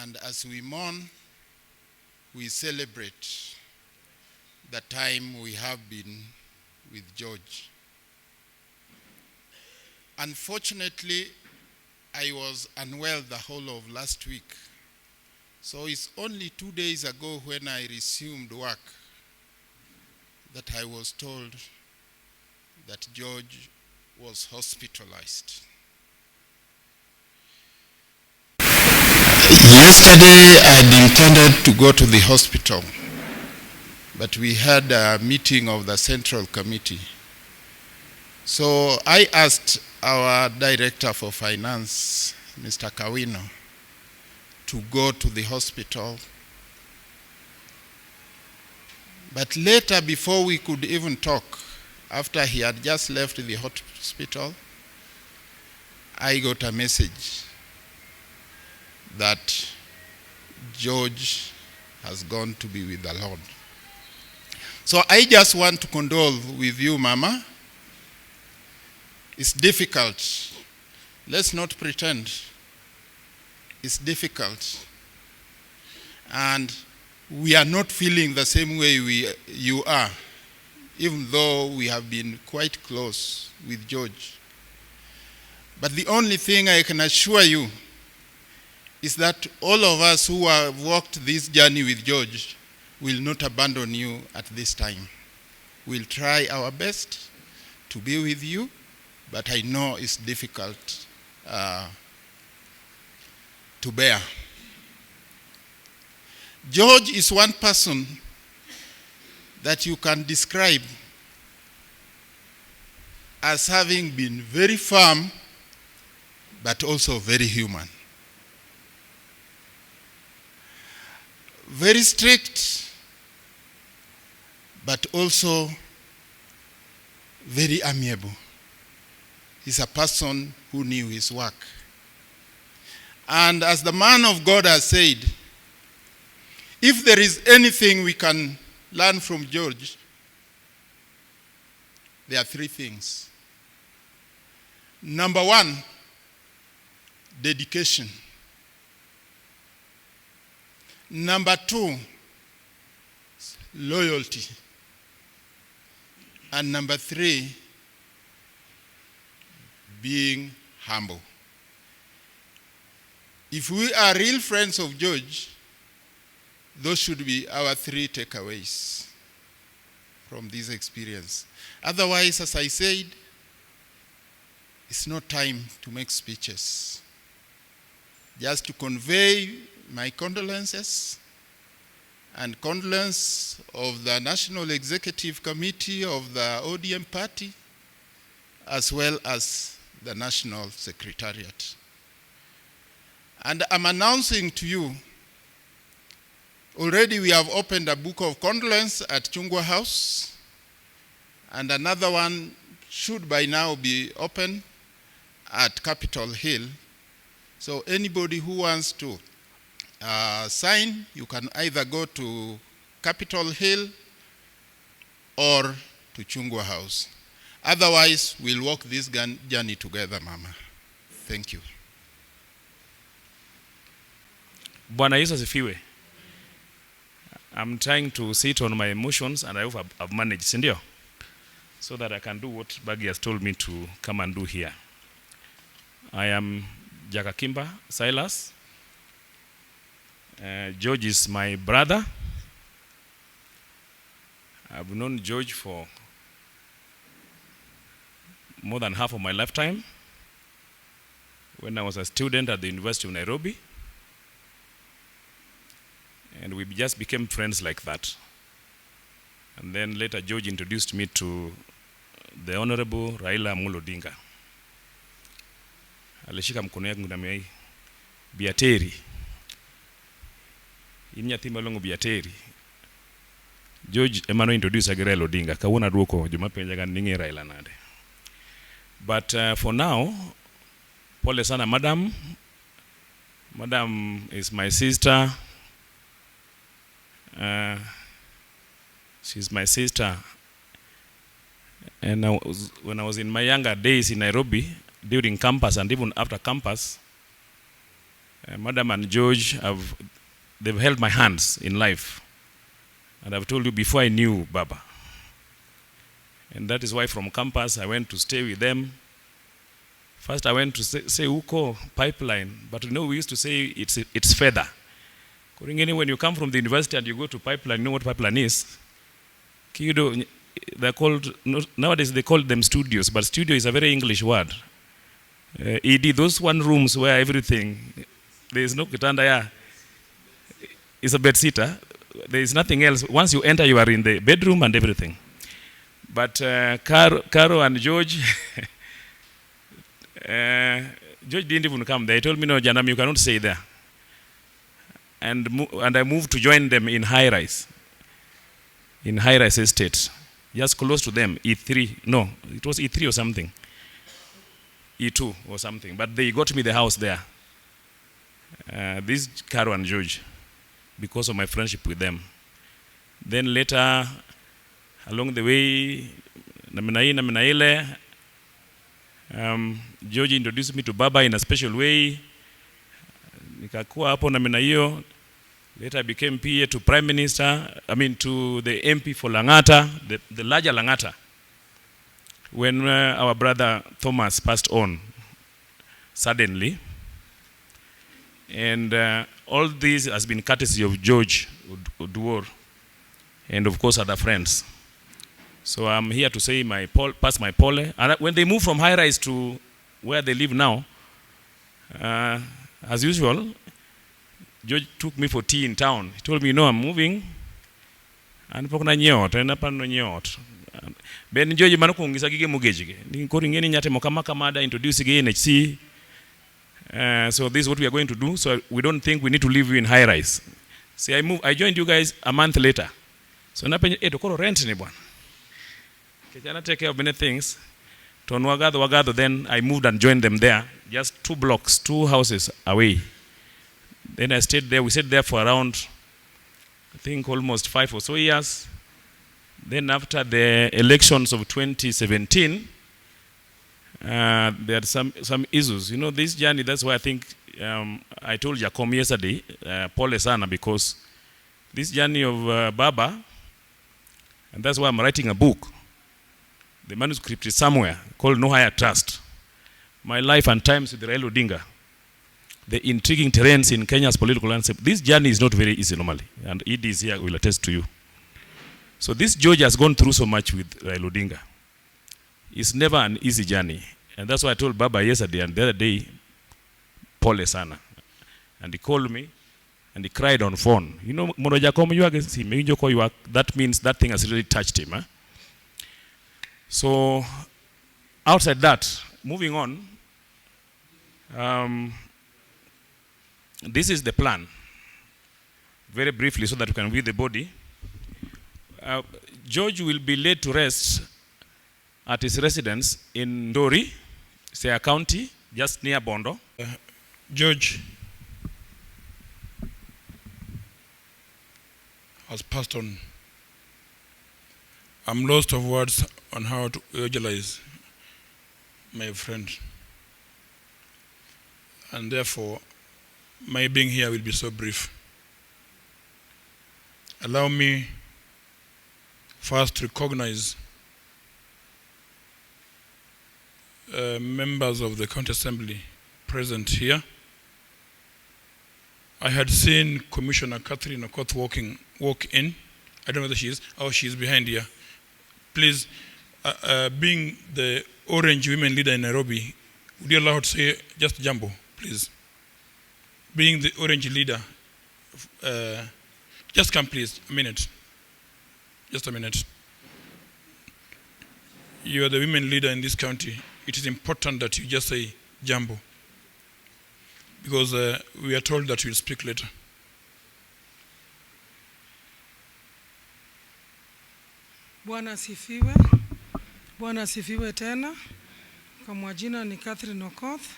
And as we mourn, we celebrate the time we have been with George. Unfortunately, I was unwell the whole of last week. So it's only 2 days ago when I resumed work that I was told that George was hospitalized. Yesterday, I intended to go to the hospital, but we had a meeting of the Central Committee. So I asked our Director for Finance, Mr. Kawino, to go to the hospital. But later, before we could even talk, after he had just left the hospital, I got a message that George has gone to be with the Lord. So I just want to condole with you, Mama. It's difficult. Let's not pretend. It's difficult. And we are not feeling the same way you are, even though we have been quite close with George. But the only thing I can assure you is that all of us who have walked this journey with George will not abandon you at this time. We'll try our best to be with you, but I know it's difficult to bear. George is one person that you can describe as having been very firm, but also very human. Very strict, but also very amiable. He's a person who knew his work. And as the man of God has said, if there is anything we can learn from George, there are 3 things. Number 1, dedication. Number 2, loyalty. And number 3, being humble. If we are real friends of George, those should be our 3 takeaways from this experience. Otherwise, as I said, it's not time to make speeches. Just to convey my condolences and condolence of the National Executive Committee of the ODM party, as well as the National Secretariat. And I'm announcing to you, already we have opened a book of condolence at Chungwa House, and another one should by now be open at Capitol Hill. So anybody who wants to sign, you can either go to Capitol Hill or to Chungwa House. Otherwise, we'll walk this journey together, Mama. Thank you. Bwana Yesu asifiwe. I'm trying to sit on my emotions, and I hope I've managed, sindio? So that I can do what Bagi has told me to come and do here. I am Jakakimba Silas. George is my brother. I've known George for more than half of my lifetime. When I was a student at the University of Nairobi. And we just became friends like that. And then later George introduced me to the Honorable Raila Odinga. Alishika mkono yangu na mimi biateri. Imnyathi malongo biateri. George Emmanuel introduced Raila Odinga. Kawona duoko Jumapili ga ninge Raila nade. But for now, pole sana madam. Madam is my sister. She's my sister. And when I was in my younger days in Nairobi, during campus and even after campus, Madam and George, they've held my hands in life. And I've told you before I knew Baba. And that is why from campus I went to stay with them. First I went to say Uko pipeline, but you know we used to say it's feather. When you come from the university and you go to pipeline, you know what pipeline is? They're called, nowadays they call them studios, but studio is a very English word. Aide, those one rooms where everything, there is no kitanda, it's a bed sitter. There is nothing else. Once you enter, you are in the bedroom and everything. But Caro and George, George didn't even come there. He told me, no, Janam, you cannot stay there. And I moved to join them in high-rise estate, just close to them, E3. No, it was E3 or something. E2 or something. But they got me the house there. This Caro and George, because of my friendship with them. Then later, along the way, George introduced me to Baba in a special way. Nikakuwa hapo namna hiyo. Later I became PA to Prime Minister, to the MP for Langata, the larger Langata. When our brother Thomas passed on suddenly. And all this has been courtesy of George Oduor and of course other friends. So I'm here to say pass my pole. And when they moved from high-rise to where they live now, as usual, George took me for tea in town. He told me, I'm moving. And pokona nyot, and apano nyot. Ben George manuko ngisa gige mugejige. Ni kori ngeni nyate mokamaka mada introduce gige NHC. So this is what we are going to do. So we don't think we need to leave you in high-rise. See, I joined you guys a month later. So napenye tokoro rent ni bwana. Kechana take care of many things. Wagado, then I moved and joined them there, just 2 blocks, 2 houses away. Then I stayed there. We stayed there for around, I think, almost 5 or so years. Then after the elections of 2017, there are some issues. You know, this journey, that's why I think I told Jacom yesterday, Pole Sana, because this journey of Baba, and that's why I'm writing a book. The manuscript is somewhere called No Higher Trust. My life and times with Raila Odinga. The intriguing terrains in Kenya's political landscape. This journey is not very easy normally. And Aide is here, will attest to you. So this George has gone through so much with Raila Odinga. It's never an easy journey. And that's why I told Baba yesterday and the other day, Pole Sana. And he called me and he cried on phone. You know, that means that thing has really touched him. Huh? So, outside that, moving on, this is the plan, very briefly, so that we can view the body. George will be laid to rest at his residence in Ndori, Siaya County, just near Bondo. George has passed on. I'm lost of words on how to eulogize my friend. And therefore, my being here will be so brief. Allow me first to recognize members of the County Assembly present here. I had seen Commissioner Catherine Okoth walk in. I don't know whether she is. Oh, she is behind here. Please, being the Orange Women Leader in Nairobi, would you allow her to say just Jambo, please? Being the Orange Leader, just come please, a minute. Just a minute. You are the women leader in this county. It is important that you just say Jambo. Because we are told that you will speak later. Bwana asifiwe. Bwana asifiwe tena. Kwa majina ni Catherine Okoth,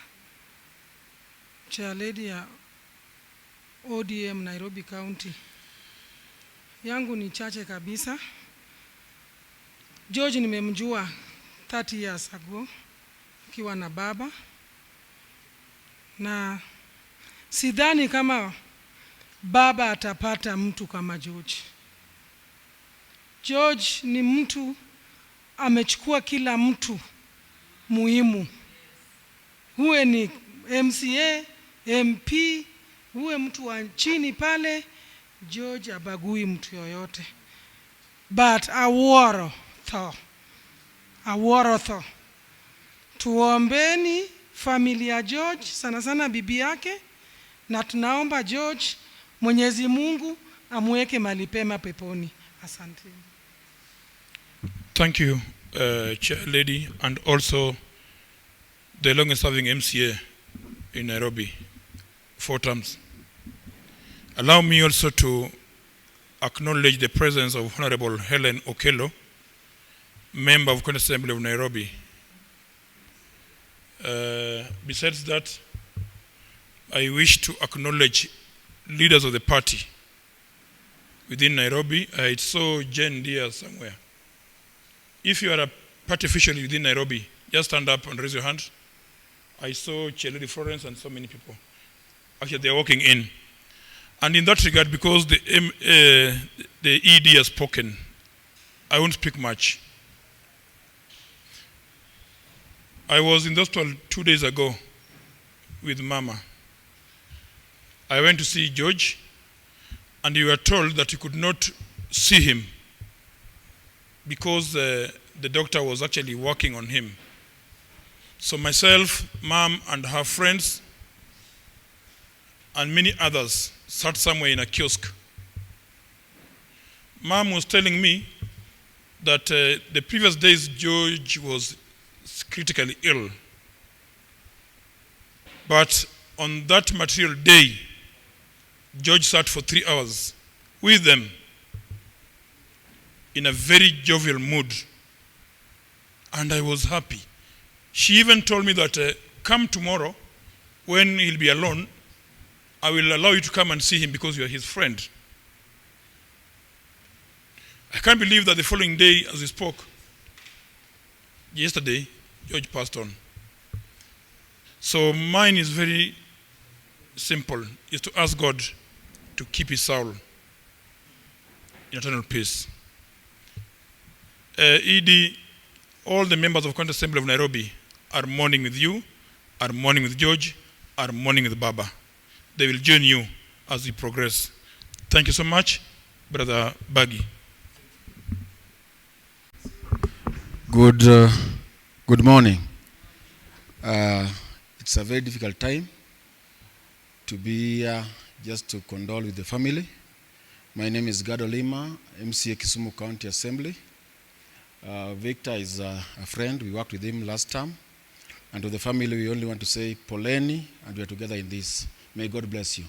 Chair Lady ya ODM Nairobi County. Yangu ni chache kabisa. George nimemjua 30 years ago kiwa na baba. Na sidhani kama baba atapata mtu kama George. George ni mtu amechukua kila mtu muhimu. Huwe ni MCA, MP, huwe mtu wa chini pale, George abagui mtu yoyote. But Oduor, tuombeni familia George, sana sana bibi yake, na tunaomba George Mwenyezi Mungu amweke mahali pema peponi. Asante. Thank you, Chair Lady, and also the longest-serving MCA in Nairobi, 4 terms. Allow me also to acknowledge the presence of Honorable Helen Okello, member of County Assembly of Nairobi. Besides that, I wish to acknowledge leaders of the party within Nairobi. I saw Jen Diaz somewhere. If you are a party official within Nairobi, just stand up and raise your hand. I saw Chair Lady Florence and so many people. Actually, they are walking in. And in that regard, because the ED has spoken, I won't speak much. I was in the hospital 2 days ago with Mama. I went to see George, and you were told that you could not see him because the doctor was actually working on him. So myself, Mom, and her friends, and many others sat somewhere in a kiosk. Mom was telling me that the previous days George was critically ill. But on that material day, George sat for 3 hours with them in a very jovial mood. And I was happy. She even told me that come tomorrow, when he'll be alone, I will allow you to come and see him because you are his friend. I can't believe that the following day, as we spoke, yesterday, George passed on. So mine is very simple, is to ask God to keep his soul in eternal peace. Edie, all the members of County Assembly of Nairobi are mourning with you, are mourning with George, are mourning with Baba. They will join you as we progress. Thank you so much, Brother Baggy. Good morning. It's a very difficult time to be here just to condole with the family. My name is Gado Lima, MCA Kisumu County Assembly. Victor is a friend. We worked with him last term. And to the family, we only want to say poleni, and we are together in this. May God bless you.